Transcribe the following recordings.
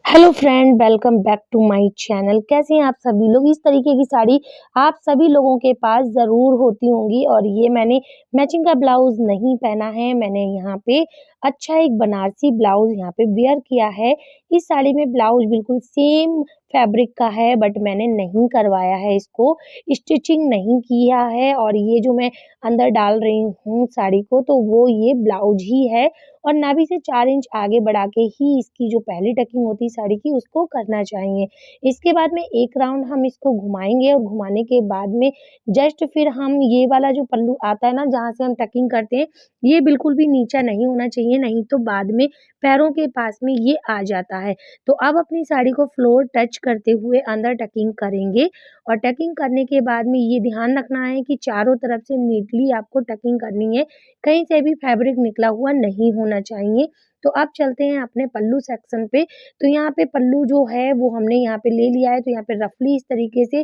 Hello friend, welcome back to my channel. कैसे हैं आप सभी लोग। इस तरीके की साड़ी आप सभी लोगों के पास ज़रूर होती होंगी और ये मैंने मैचिंग का ब्लाउज़ नहीं पहना है। मैंने यहाँ पे अच्छा एक बनारसी ब्लाउज़ यहाँ पे वियर किया है। इस साड़ी में ब्लाउज़ बिल्कुल सेम फैब्रिक का है बट मैंने नहीं करवाया है इसको, स्टिचिंग नहीं किया है और ये जो मैं अंदर डाल रही हूँ साड़ी को तो वो ये ब्लाउज़ ही है और नाभि से 4 इंच आगे बढ़ा के ही इसकी जो पहली टकिंग होती है साड़ी की उसको करना चाहिए। इसके बाद में एक राउंड हम इसको घुमाएँगे और घुमाने के बाद में जस्ट फिर हम ये वाला जो पल्लू आता है ना जहाँ से हम टकिंग करते हैं, ये बिल्कुल भी नीचा नहीं होना चाहिए, नहीं तो बाद में पैरों के पास में ये आ जाता है। तो अब अपनी साड़ी को फ्लोर टच करते हुए अंदर टकिंग करेंगे और टकिंग करने के बाद में ये ध्यान रखना है कि चारों तरफ से नीटली आपको टकिंग करनी है। कहीं से भी फैब्रिक निकला हुआ नहीं होना चाहिए। तो अब चलते हैं अपने पल्लू सेक्शन पे। तो यहाँ पे पल्लू जो है वो हमने यहाँ पे ले लिया है तो यहाँ पे रफली इस तरीके से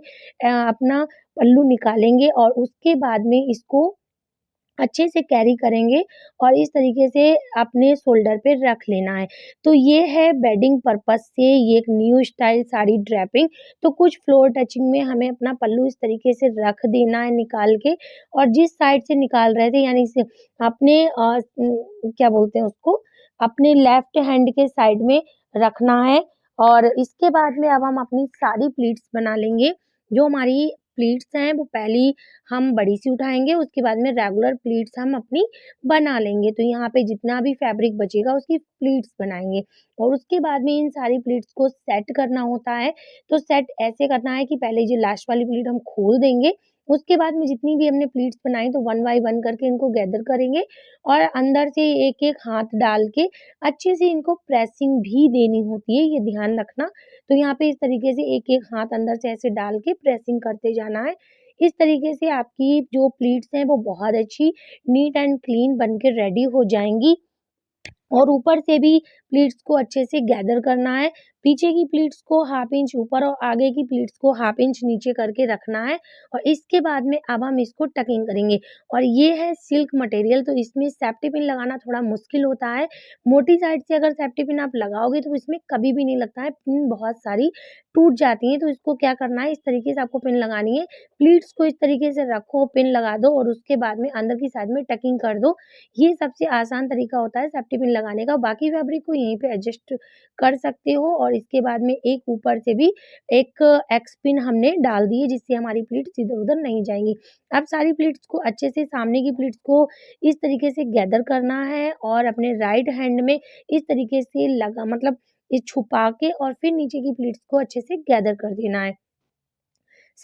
अपना पल्लू निकालेंगे और उसके बाद में इसको अच्छे से कैरी करेंगे और इस तरीके से अपने शोल्डर पे रख लेना है। तो ये है बेडिंग पर्पज़ से ये एक न्यू स्टाइल साड़ी ड्रेपिंग। तो कुछ फ्लोर टचिंग में हमें अपना पल्लू इस तरीके से रख देना है निकाल के और जिस साइड से निकाल रहे थे यानी से अपने क्या बोलते हैं उसको, अपने लेफ्ट हैंड के साइड में रखना है और इसके बाद में अब हम अपनी सारी प्लीट्स बना लेंगे। जो हमारी प्लीट्स हैं वो पहली हम बड़ी-सी उठाएँगे, उसके बाद में रेगुलर प्लीट्स हम अपनी बना लेंगे। तो यहाँ पे जितना भी फैब्रिक बचेगा उसकी प्लीट्स बनाएँगे और उसके बाद में इन सारी प्लीट्स को सेट करना होता है। तो सेट ऐसे करना है कि पहले जो लास्ट वाली प्लीट हम खोल देंगे, उसके बाद में जितनी भी हमने प्लीट्स बनाई तो वन बाय वन करके इनको गैदर करेंगे और अंदर से एक-एक हाथ डाल के अच्छे से इनको प्रेसिंग भी देनी होती है, ये ध्यान रखना। तो यहाँ पे इस तरीके से एक-एक हाथ अंदर से ऐसे डाल के प्रेसिंग करते जाना है। इस तरीके से आपकी जो प्लीट्स हैं वो बहुत अच्छी नीट एंड क्लीन बन के रेडी हो जाएँगी। और ऊपर से भी प्लीट्स को अच्छे से गैदर करना है। पीछे की प्लीट्स को हाफ इंच ऊपर और आगे की प्लीट्स को हाफ इंच नीचे करके रखना है और इसके बाद में अब हम इसको टकिंग करेंगे और ये है सिल्क मटेरियल तो इसमें सेफ्टी पिन लगाना थोड़ा मुश्किल होता है। मोटी साइड से अगर सेफ्टी पिन आप लगाओगे तो इसमें कभी भी नहीं लगता है, पिन बहुत सारी टूट जाती हैं। तो इसको क्या करना है, इस तरीके से आपको पिन लगानी है। प्लीट्स को इस तरीके से रखो, पिन लगा दो और उसके बाद में अंदर की साइड में टकिंग कर दो। ये सबसे आसान तरीका होता है सेफ्टी पिन लगाने का। बाकी फैब्रिक को यहीं पे एडजस्ट कर सकते हो और इसके बाद में एक ऊपर से भी एक एक्स पिन हमने डाल दी है जिससे हमारी प्लीट्स इधर-उधर नहीं जाएँगी। अब सारी प्लीट्स को अच्छे से सामने की प्लीट्स को इस तरीके से गैदर करना है और अपने राइट हैंड में इस तरीके से लगा मतलब ये छुपा के और फिर नीचे की प्लीट्स को अच्छे से गैदर कर देना है।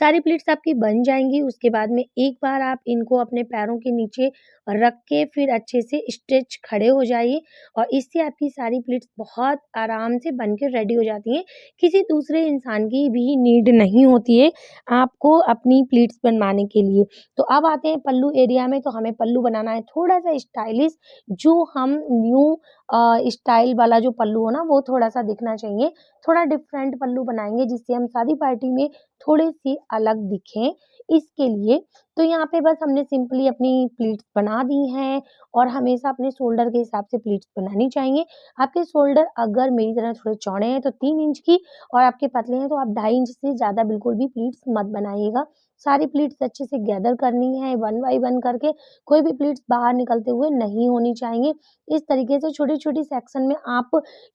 सारी प्लेट्स आपकी बन जाएँगी, उसके बाद में एक बार आप इनको अपने पैरों के नीचे रख के फिर अच्छे से स्ट्रेच खड़े हो जाइए और इससे आपकी सारी प्लेट्स बहुत आराम से बन के रेडी हो जाती हैं। किसी दूसरे इंसान की भी नीड नहीं होती है आपको अपनी प्लेट्स बनवाने के लिए। तो अब आते हैं पल्लू एरिया में, तो हमें पल्लू बनाना है थोड़ा-सा स्टाइलिश जो हम न्यू स्टाइल वाला जो पल्लू हो ना वो थोड़ा-सा दिखना चाहिए। थोड़ा डिफरेंट पल्लू बनाएँगे जिससे हम शादी पार्टी में थोड़े-से अलग दिखें, इसके लिए। तो यहाँ पे बस हमने सिंपली अपनी प्लीट्स बना दी हैं और हमेशा अपने शोल्डर के हिसाब से प्लीट्स बनानी चाहिए। आपके शोल्डर अगर मेरी तरह थोड़े चौड़े हैं तो 3 इंच की और आपके पतले हैं तो आप 2.5 इंच से ज़्यादा बिल्कुल भी प्लीट्स मत बनाइएगा। सारी प्लीट्स अच्छे से गैदर करनी है वन बाय वन करके, कोई भी प्लीट्स बाहर निकलते हुए नहीं होनी चाहिए। इस तरीके से छोटी-छोटी सेक्शन में आप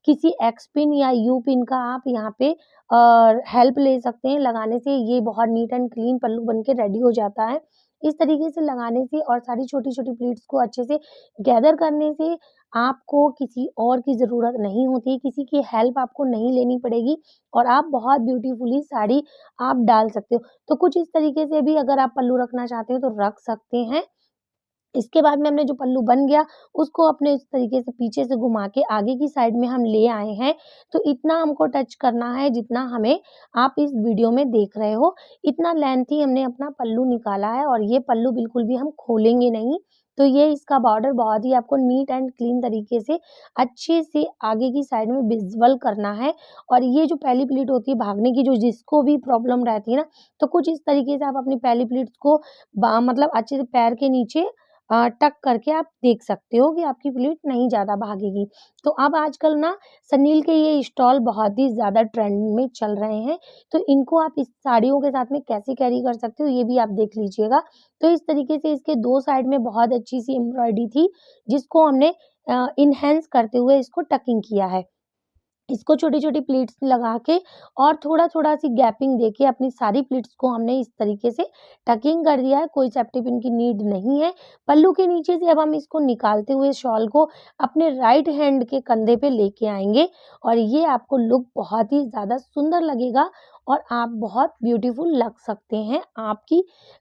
किसी एक्स पिन या यू पिन का आप यहाँ पे हेल्प ले सकते हैं, लगाने से ये बहुत नीट एंड क्लीन पल्लू बन के रेडी हो जाता है। इस तरीके से लगाने से और सारी छोटी-छोटी प्लीट्स को अच्छे से गैदर करने से आपको किसी और की ज़रूरत नहीं होती, किसी की हेल्प आपको नहीं लेनी पड़ेगी और आप बहुत ब्यूटीफुली साड़ी आप डाल सकते हो। तो कुछ इस तरीके से भी अगर आप पल्लू रखना चाहते हो तो रख सकते हैं। इसके बाद में हमने जो पल्लू बन गया, उसको अपने इस तरीके से पीछे से घुमा के आगे की साइड में हम ले आए हैं। तो इतना हमको टच करना है जितना हमें आप इस वीडियो में देख रहे हो। इतना लेंथी हमने अपना पल्लू निकाला है और ये पल्लू बिल्कुल भी हम खोलेंगे नहीं। तो ये इसका बॉर्डर बहुत ही आपको नीट एंड क्लीन तरीके से अच्छे से आगे की साइड में विज़ुअल करना है और ये जो पहली प्लीट होती है भागने की जो जिसको भी प्रॉब्लम रहती है ना, तो कुछ इस तरीके से आप अपनी पहली प्लीट्स को मतलब अच्छे से पैर के नीचे टक करके आप देख सकते हो कि आपकी प्लीट नहीं ज़्यादा भागेगी। तो अब आजकल ना सनील के ये स्टॉल बहुत ही ज़्यादा ट्रेंड में चल रहे हैं, तो इनको आप इस साड़ियों के साथ में कैसे कैरी कर सकते हो ये भी आप देख लीजिएगा। तो इस तरीके से इसके 2 साइड में बहुत अच्छी-सी एम्ब्रॉयडरी थी, जिसको हमने इन्हांस करते हुए इसको टकिंग किया है। इसको छोटी-छोटी प्लीट्स लगा के और थोड़ा-थोड़ा सी गैपिंग देके अपनी सारी प्लीट्स को हमने इस तरीके से टकिंग कर दिया है, कोई सेफ्टी पिन की नीड नहीं है। पल्लू के नीचे से अब हम इसको निकालते हुए शॉल को अपने राइट हैंड के कंधे पे लेके आएँगे और ये आपको लुक बहुत ही ज़्यादा सुंदर लगेगा और आप बहुत ब्यूटीफुल लग सकते हैं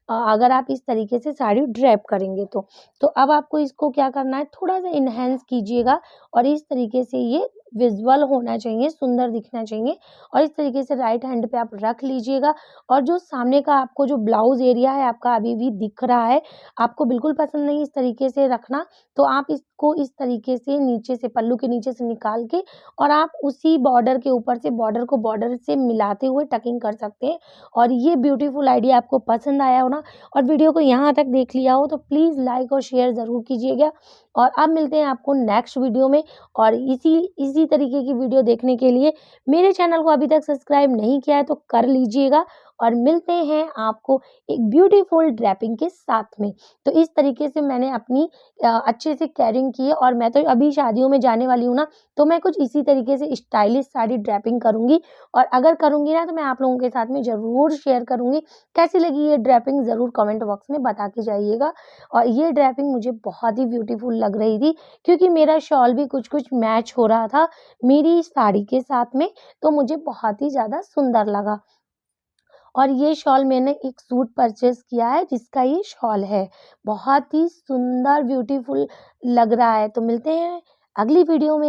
अगर आप इस तरीके से साड़ी ड्रैप करेंगे तो। तो अब आपको इसको क्या करना है, थोड़ा-सा एनहांस कीजिएगा और इस तरीके से ये विज़ुअल होना चाहिए, सुंदर दिखना चाहिए और इस तरीके से राइट हैंड पे आप रख लीजिएगा और जो सामने का आपको जो ब्लाउज़ एरिया है आपका अभी भी दिख रहा है, आपको बिल्कुल पसंद नहीं इस तरीके से रखना, तो आप इसको इस तरीके से नीचे से पल्लू के नीचे से निकाल के और आप उसी बॉर्डर के ऊपर से बॉर्डर को बॉर्डर से मिलाते हुए टकिंग कर सकते हैं और ये ब्यूटीफुल आइडिया आपको पसंद आया हो ना और वीडियो को यहाँ तक देख लिया हो तो प्लीज़ लाइक और शेयर ज़रूर कीजिएगा और अब मिलते हैं आपको नेक्स्ट वीडियो में और इसी तरीके की वीडियो देखने के लिए मेरे चैनल को अभी तक सब्सक्राइब नहीं किया है तो कर लीजिएगा और मिलते हैं आपको एक ब्यूटीफुल ड्रैपिंग के साथ में। तो इस तरीके से मैंने अपनी अच्छे से केयरिंग की है और मैं तो अभी शादियों में जाने वाली हूँ ना, तो मैं कुछ इसी तरीके से स्टाइलिश साड़ी ड्रैपिंग करूँगी और अगर करूँगी ना तो मैं आप लोगों के साथ में ज़रूर शेयर करूँगी। कैसी लगी ये ड्रैपिंग ज़रूर कमेंट बॉक्स में बता के जाइएगा और ये ड्रैपिंग मुझे बहुत ही ब्यूटीफुल लग रही थी क्योंकि मेरा शॉल भी कुछ-कुछ मैच हो रहा था मेरी साड़ी के साथ में, तो मुझे बहुत ही ज़्यादा सुंदर लगा। और ये शॉल मैंने एक सूट परचेज़ किया है जिसका ये शॉल है। बहुत ही सुंदर ब्यूटीफुल लग रहा है। तो मिलते हैं अगली वीडियो में।